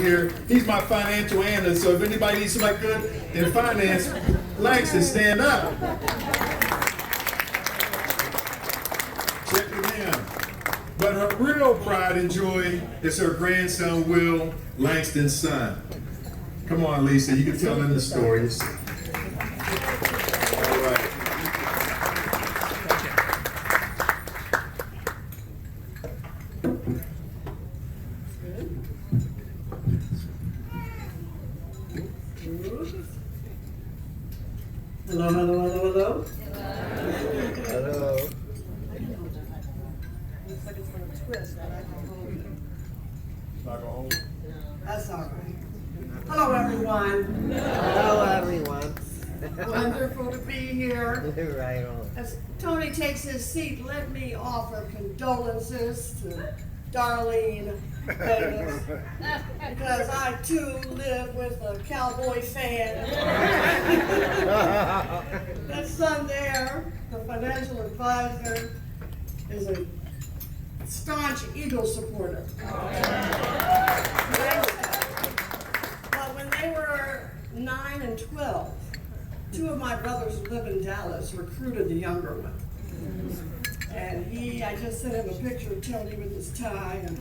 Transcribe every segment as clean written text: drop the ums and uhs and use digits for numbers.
here. He's my financial analyst, so if anybody needs somebody good in finance, Langston, stand up. Check it in. But her real pride and joy is her grandson, Will, Langston's son. Come on, Lisa, you can tell them the stories. All right. Hello, hello, hello, hello. Hello. Looks like it's going to twist, but I can hold it. Not gonna hold. That's all right. Hello, everyone. Hello, everyone. Wonderful to be here. Right on. As Tony takes his seat, let me offer condolences to Darlene Pettis, because I too live with a Cowboy fan. That son there, the financial advisor, is a staunch Eagle supporter. But when they were 9 and 12, two of my brothers who live in Dallas recruited the younger one. And I just sent him a picture of Tony with his tie, and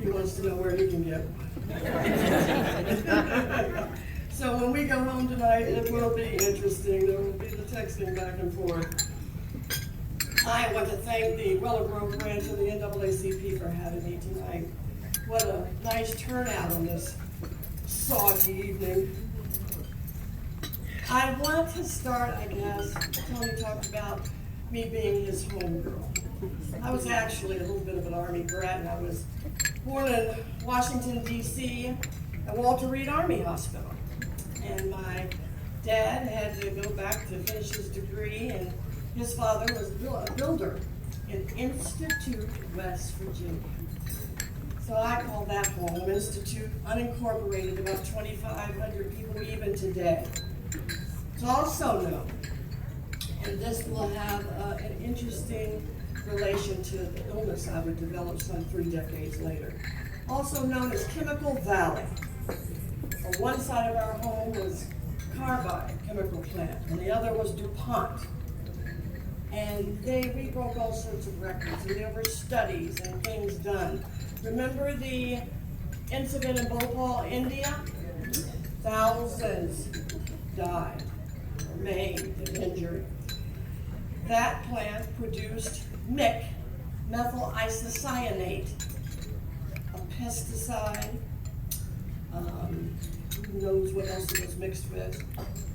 he wants to know where he can get one. So when we go home tonight, it will be interesting. There will be the texting back and forth. I want to thank the Willow Grove branch of the NAACP for having me tonight. What a nice turnout on this soggy evening. I want to start, I guess, Tony talked about me being his homegirl. I was actually a little bit of an Army brat, and I was born in Washington, D.C. at Walter Reed Army Hospital. And my dad had to go back to finish his degree, and his father was a builder in Institute, West Virginia. So I call that home. Institute, unincorporated, about 2,500 people even today. It's also known, and this will have an interesting relation to the illness I would develop some 3 decades later. Also known as Chemical Valley. On one side of our home was Carbide chemical plant, and the other was DuPont. And we broke all sorts of records, and there were studies and things done. Remember the incident in Bhopal, India? Thousands died, or maimed and injured. That plant produced MIC, methyl isocyanate, a pesticide. Who knows what else it was mixed with?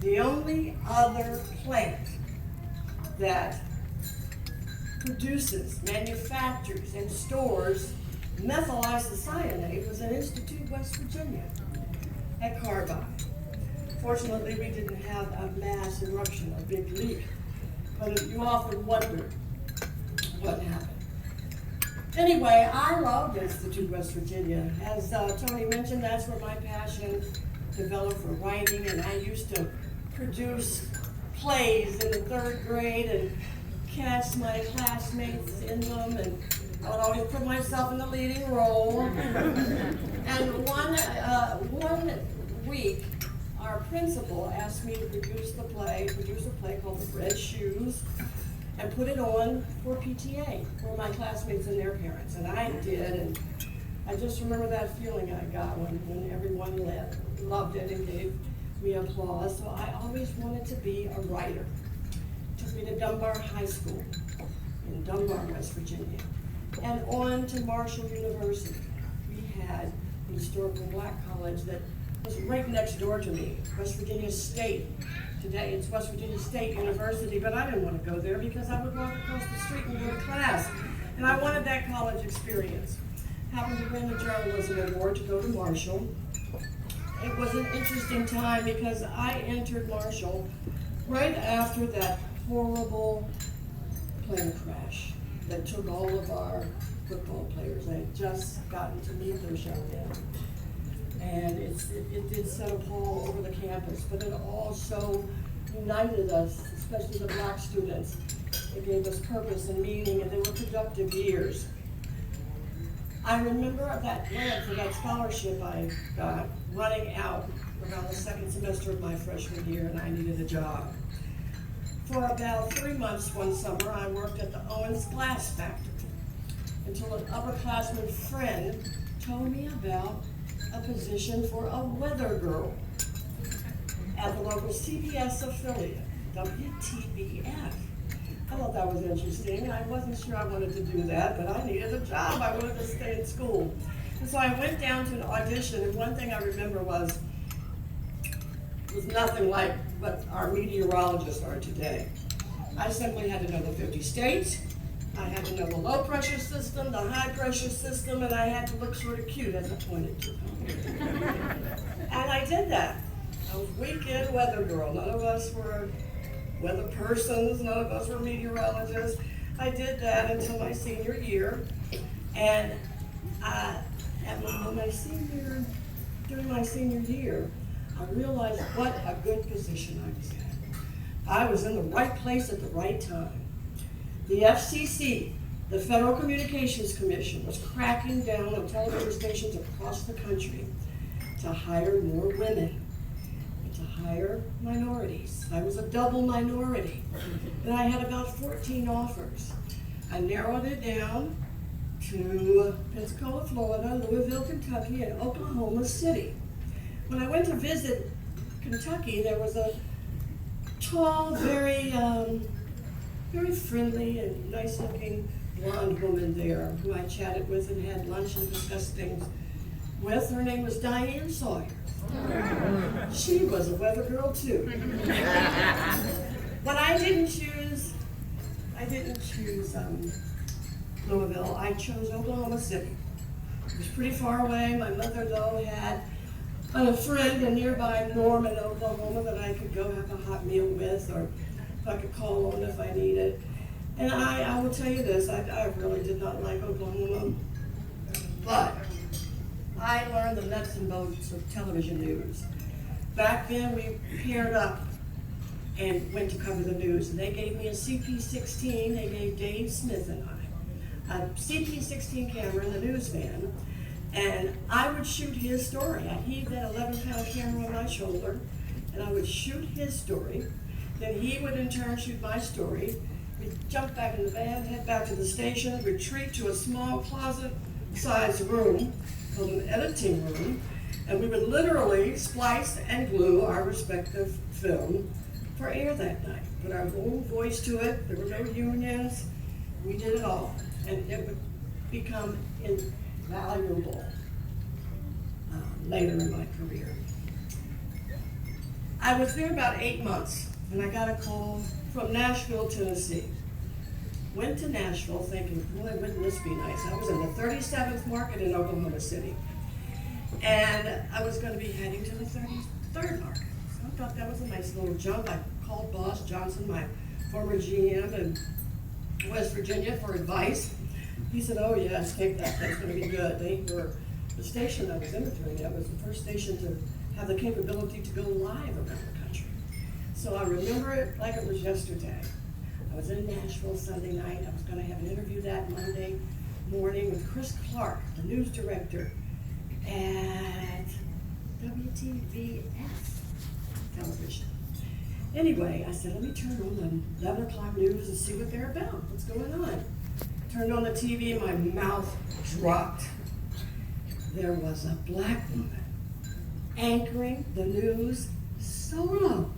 The only other plant that produces, manufactures, and stores methyl isocyanate was in Institute, West Virginia, at Carbide. Fortunately, we didn't have a mass eruption, a big leak, but you often wonder what happened. Anyway, I loved Institute, West Virginia. As Tony mentioned, that's where my passion developed for writing, and I used to produce plays in the 3rd grade and cast my classmates in them, and I would always put myself in the leading role. And one week, our principal asked me to produce a play called The Red Shoes, and put it on for PTA, for my classmates and their parents. And I did, and I just remember that feeling I got when everyone loved it and gave me applause. So I always wanted to be a writer. Took me to Dunbar High School in Dunbar, West Virginia, and on to Marshall University. We had a historical black college that was right next door to me, West Virginia State. Today it's West Virginia State University, but I didn't want to go there because I would walk across the street and go to class. And I wanted that college experience. Happened to win the journalism award to go to Marshall. It was an interesting time because I entered Marshall right after that horrible plane crash that took all of our football players. I had just gotten to meet those young men. And it did set a pall over the campus, but it also united us, especially the black students. It gave us purpose and meaning, and they were productive years. I remember that grant for that scholarship I got running out around the second semester of my freshman year, and I needed a job. For about 3 months one summer, I worked at the Owens Glass Factory until an upperclassman friend told me about a position for a weather girl at the local CBS affiliate, WTBF. I thought that was interesting. I wasn't sure I wanted to do that, but I needed a job. I wanted to stay in school. And so I went down to an audition, and one thing I remember was nothing like what our meteorologists are today. I simply had to know the 50 states. I had to know the low pressure system, the high pressure system, and I had to look sort of cute as I pointed to them. And I did that. I was weekend weather girl. None of us were weather persons, none of us were meteorologists. I did that until my senior year. And during my senior year, I realized what a good position I was in. I was in the right place at the right time. The FCC, the Federal Communications Commission, was cracking down on television stations across the country to hire more women and to hire minorities. I was a double minority, and I had about 14 offers. I narrowed it down to Pensacola, Florida, Louisville, Kentucky, and Oklahoma City. When I went to visit Kentucky, there was a tall, very friendly and nice-looking blonde woman there who I chatted with and had lunch and discussed things with. Her name was Diane Sawyer. She was a weather girl too. But I didn't choose Louisville. I chose Oklahoma City. It was pretty far away. My mother, though, had a friend in nearby Norman, Oklahoma, that I could go have a hot meal with, or if I could call on if I needed. And I will tell you this, I really did not like Oklahoma, but I learned the nuts and bolts of television news. Back then, we paired up and went to cover the news, and they gave me a CP16, they gave Dave Smith and I a CP16 camera in the news van, and I would shoot his story. I'd heave that 11-pound camera on my shoulder, and I would shoot his story. Then he would in turn shoot my story. We'd jump back in the van, head back to the station, retreat to a small closet-sized room called an editing room, and we would literally splice and glue our respective film for air that night. Put our own voice to it. There were no unions. We did it all, and it would become invaluable later in my career. I was there about 8 months, and I got a call from Nashville, Tennessee. Went to Nashville thinking, boy, wouldn't this be nice? I was in the 37th market in Oklahoma City, and I was going to be heading to the 33rd market. So I thought that was a nice little jump. I called Boss Johnson, my former GM in West Virginia, for advice. He said, oh yes, take that, that's going to be good. They were the station I was interviewing at was the first station to have the capability to go live around the country. So I remember it like it was yesterday. I was in Nashville Sunday night. I was going to have an interview that Monday morning with Chris Clark, the news director at WTVF television. Anyway, I said, let me turn on the 11 o'clock news and see what they're about. What's going on? Turned on the TV, my mouth dropped. There was a black woman anchoring the news solo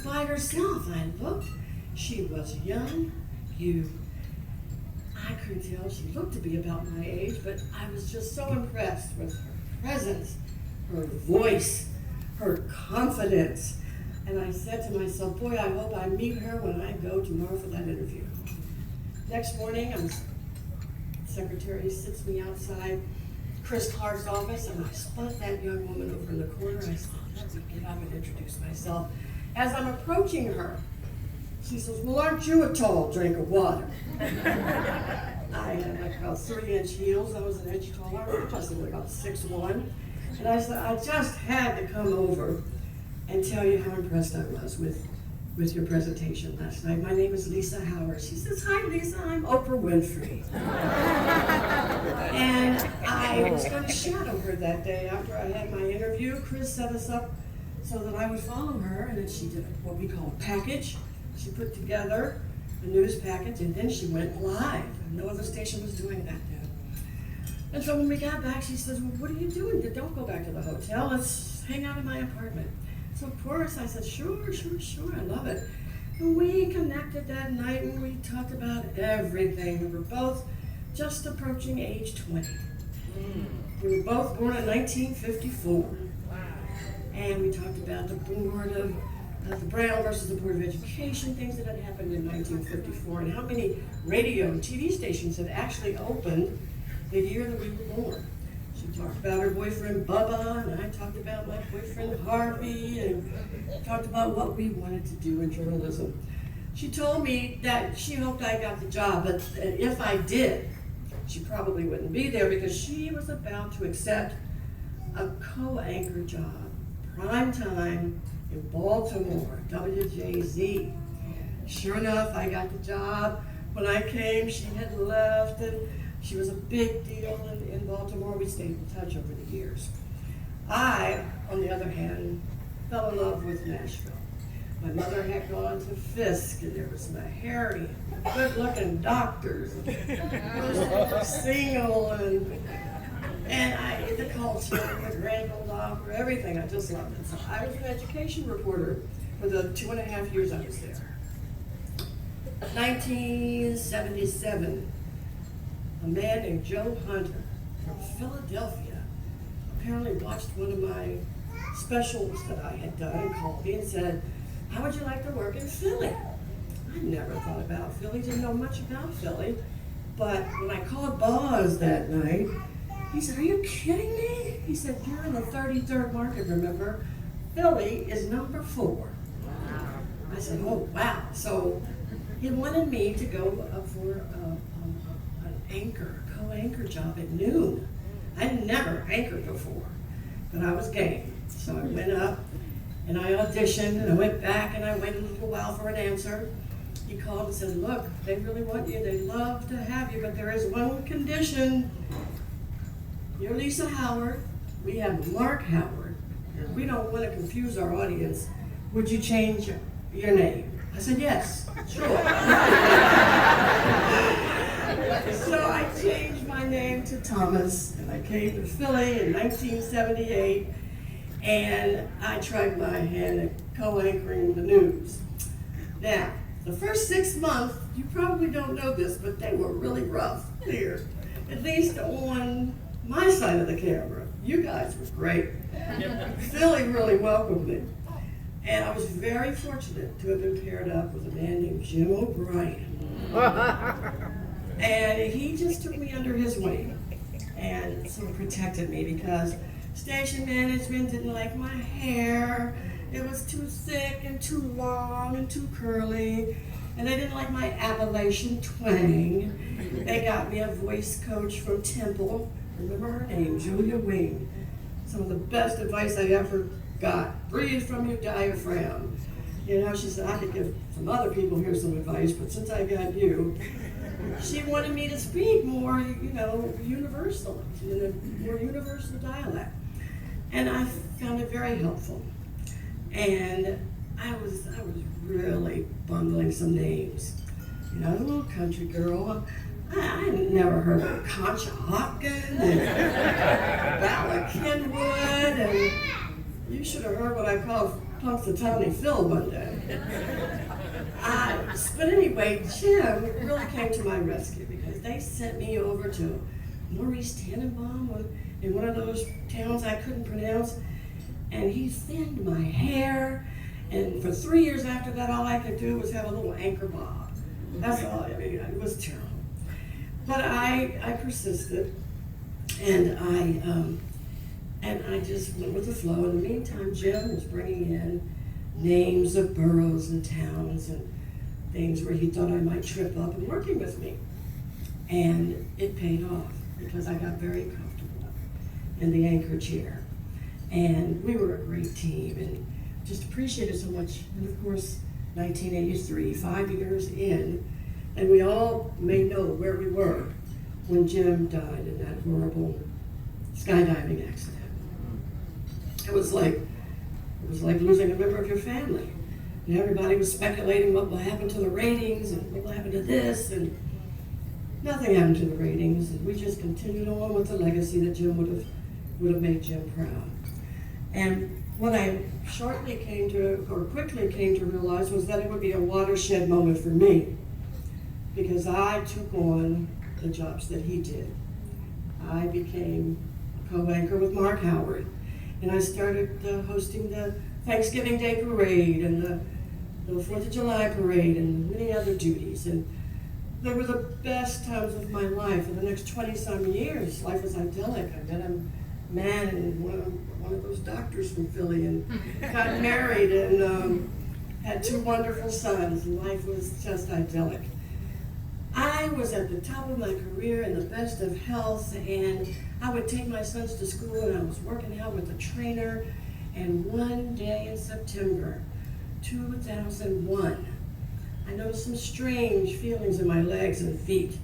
by herself. I looked. She was young. I couldn't tell. She looked to be about my age, but I was just so impressed with her presence, her voice, her confidence. And I said to myself, boy, I hope I meet her when I go tomorrow for that interview. Next morning, the secretary sits me outside Chris Clark's office, and I spot that young woman over in the corner. I said, let me get up and introduce myself. As I'm approaching her, she says, well, aren't you a tall drink of water? I had like about 30-inch heels. I was an inch taller. I was possibly about 6'1". And I said, I just had to come over and tell you how impressed I was with with your presentation last night. My name is Lisa Howard. She says, hi Lisa, I'm Oprah Winfrey. And I was going to shadow her that day after I had my interview. Chris set us up so that I would follow her, and then she did what we call a package. She put together a news package, and then she went live. No other station was doing that then. And so when we got back, she says, well, what are you doing? Don't go back to the hotel. Let's hang out in my apartment. So of course I said, sure, I love it. And we connected that night and we talked about everything. We were both just approaching age 20. We were both born in 1954. And we talked about the board of the Brown versus the Board of Education, things that had happened in 1954, and how many radio and TV stations had actually opened the year that we were born. She talked about her boyfriend Bubba, and I talked about my boyfriend Harvey, and talked about what we wanted to do in journalism. She told me that she hoped I got the job, but if I did, she probably wouldn't be there because she was about to accept a co-anchor job, prime time in Baltimore, WJZ. Sure enough, I got the job. When I came, she had left, and she was a big deal in Baltimore. We stayed in touch over the years. I, on the other hand, fell in love with Nashville. My mother had gone to Fisk, and there was Meharry, good-looking doctors, and single, and the culture, the Grand Ole Opera, everything. I just loved it. So I was an education reporter for the 2.5 years I was there. 1977. A man named Joe Hunter from Philadelphia apparently watched one of my specials that I had done and called me and said, how would you like to work in Philly? I never thought about Philly, didn't know much about Philly, but when I called Boz that night, he said, are you kidding me? He said, you're in the 33rd market, remember? Philly is number 4. I said, oh, wow. So he wanted me to go up for a co-anchor job at noon. I'd never anchored before, but I was game. So I went up and I auditioned and I went back and I waited a little while for an answer. He called and said, look, they really want you. They'd love to have you, but there is one condition. You're Lisa Howard. We have Mark Howard. We don't want to confuse our audience. Would you change your name? I said, yes, sure. So I changed my name to Thomas, and I came to Philly in 1978, and I tried my hand at co-anchoring the news. Now, the first 6 months, you probably don't know this, but they were really rough here, at least on my side of the camera. You guys were great. Philly really welcomed me. And I was very fortunate to have been paired up with a man named Jim O'Brien. And he just took me under his wing and sort of protected me because station management didn't like my hair. It was too thick and too long and too curly. And they didn't like my Appalachian twang. They got me a voice coach from Temple. Remember her name, Julia Wing. Some of the best advice I ever got. Breathe from your diaphragm. You know, she said, I could give some other people here some advice, but since I got you, she wanted me to speak more, universally, in a more universal dialect. And I found it very helpful. And I was really bungling some names. You know, I was a little country girl. I had never heard of Concha Hopkins and Bala Kenwood, and you should have heard what I called Punxsutawney Phil one day. But anyway, Jim really came to my rescue because they sent me over to Maurice Tannenbaum in one of those towns I couldn't pronounce, and he thinned my hair, and for 3 years after that, all I could do was have a little anchor bob. That's all. I mean, it was terrible. But I persisted, and I just went with the flow. In the meantime, Jim was bringing in names of boroughs and towns and things where he thought I might trip up and working with me. And it paid off because I got very comfortable in the anchor chair. And we were a great team and just appreciated so much. And of course, 1983, 5 years in, and we all may know where we were when Jim died in that horrible skydiving accident. It was like losing a member of your family. And everybody was speculating what will happen to the ratings and what will happen to this, and nothing happened to the ratings. And we just continued on with the legacy that Jim would have made Jim proud. And what I quickly came to realize was that it would be a watershed moment for me, because I took on the jobs that he did. I became a co-anchor with Mark Howard, and I started hosting the Thanksgiving Day Parade and the 4th of July Parade and many other duties. And they were the best times of my life. For the next 20-some years, life was idyllic. I met a man and one of those doctors from Philly and got married and had 2 wonderful sons, and life was just idyllic. I was at the top of my career in the best of health, and I would take my sons to school, and I was working out with a trainer. And one day in September 2001, I noticed some strange feelings in my legs and feet.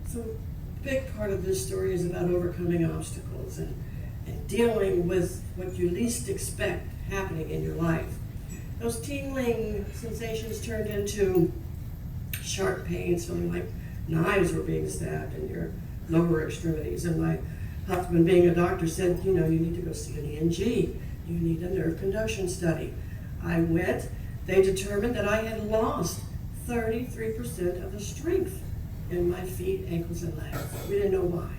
So a big part of this story is about overcoming obstacles and dealing with what you least expect happening in your life. Those tingling sensations turned into sharp pains, feeling like knives were being stabbed in your lower extremities. And my husband, being a doctor, said, you need to go see an ENG. You need a nerve conduction study. I went. They determined that I had lost 33% of the strength in my feet, ankles, and legs. We didn't know why.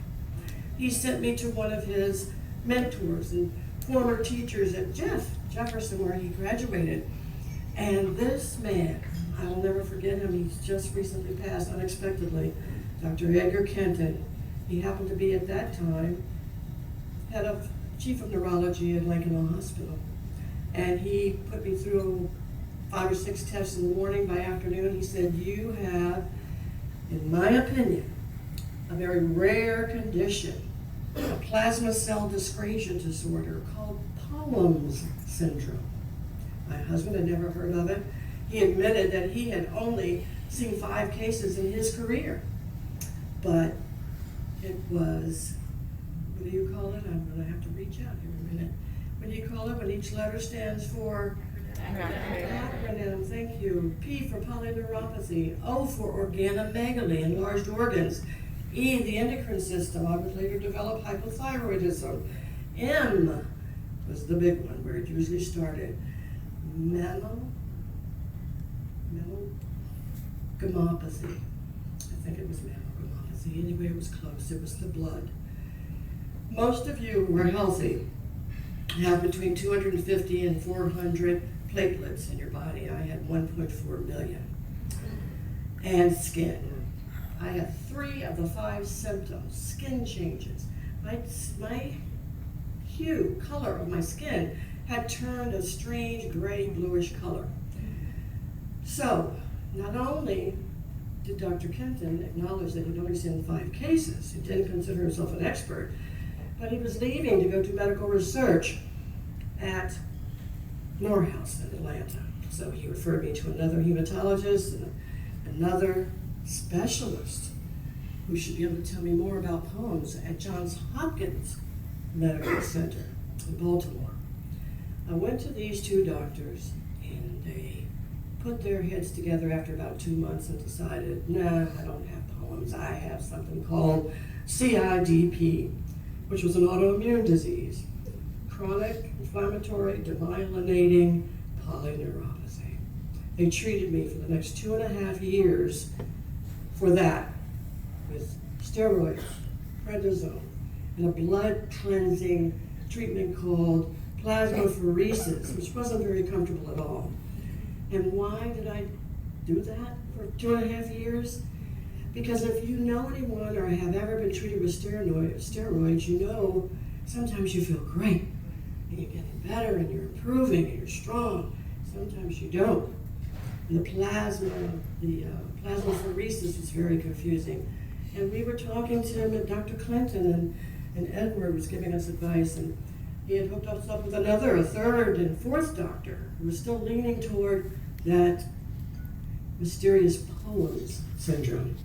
He sent me to one of his mentors and former teachers at Jefferson, where he graduated. And this man, I will never forget him, he's just recently passed unexpectedly, Dr. Edgar Kenton. He happened to be at that time chief of neurology at Lincoln Hospital. And he put me through 5 or 6 tests in the morning. By afternoon, he said, you have, in my opinion, a very rare condition, a plasma cell dyscrasia disorder called Poems syndrome. My husband had never heard of it. He admitted that he had only seen 5 cases in his career. But it was, what do you call it? I'm going to have to reach out here a minute. What do you call it when each letter stands for? Acronym, thank you. P for polyneuropathy, O for organomegaly, enlarged organs, E, the endocrine system. I would later develop hypothyroidism. M was the big one, where it usually started. Gamopathy. I think it was mammogamopathy. Anyway, it was close. It was the blood. Most of you who are healthy have between 250 and 400 platelets in your body. I had 1.4 million. And skin. I had 3 of the 5 symptoms. Skin changes. My hue, color of my skin had turned a strange gray bluish color. So, not only did Dr. Kenton acknowledge that he'd only seen 5 cases, he didn't consider himself an expert, but he was leaving to go to medical research at Morehouse in Atlanta. So he referred me to another hematologist and another specialist who should be able to tell me more about poems at Johns Hopkins Medical Center in Baltimore. I went to these 2 doctors, and they put their heads together after about 2 months and decided, nah, I don't have poems. I have something called CIDP, which was an autoimmune disease, chronic inflammatory demyelinating polyneuropathy. They treated me for the next 2.5 years for that with steroids, prednisone, and a blood cleansing treatment called plasmapheresis, which wasn't very comfortable at all. And why did I do that for 2.5 years? Because if you know anyone or have ever been treated with steroids, you know sometimes you feel great and you're getting better and you're improving and you're strong. Sometimes you don't. And the plasmapheresis was very confusing. And we were talking to Dr. Clinton, and Edward was giving us advice, and he had hooked us up with a 3rd and 4th doctor who was still leaning toward that mysterious poems syndrome.